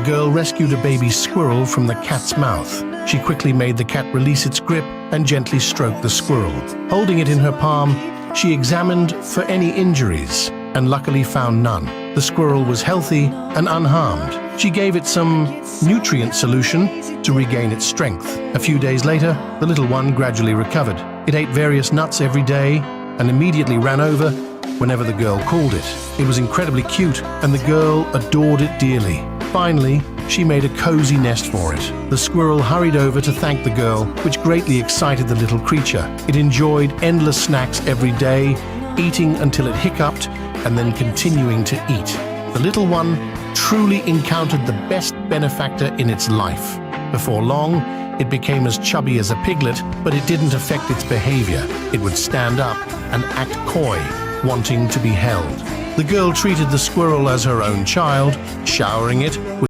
girl rescued a baby squirrel from the cat's mouth. She quickly made the cat release its grip and gently stroked the squirrel. Holding it in her palm, she examined for any injuries and luckily found none. The squirrel was healthy and unharmed. She gave it some nutrient solution to regain its strength. A few days later, the little one gradually recovered. It ate various nuts every day and immediately ran over whenever the girl called it. It was incredibly cute, and the girl adored it dearly. Finally, she made a cozy nest for it. The squirrel hurried over to thank the girl, which greatly excited the little creature. It enjoyed endless snacks every day, eating until it hiccuped and then continuing to eat. The little one truly encountered the best benefactor in its life. Before long, it became as chubby as a piglet, but it didn't affect its behavior. It would stand up and act coy, wanting to be held. The girl treated the squirrel as her own child, showering it with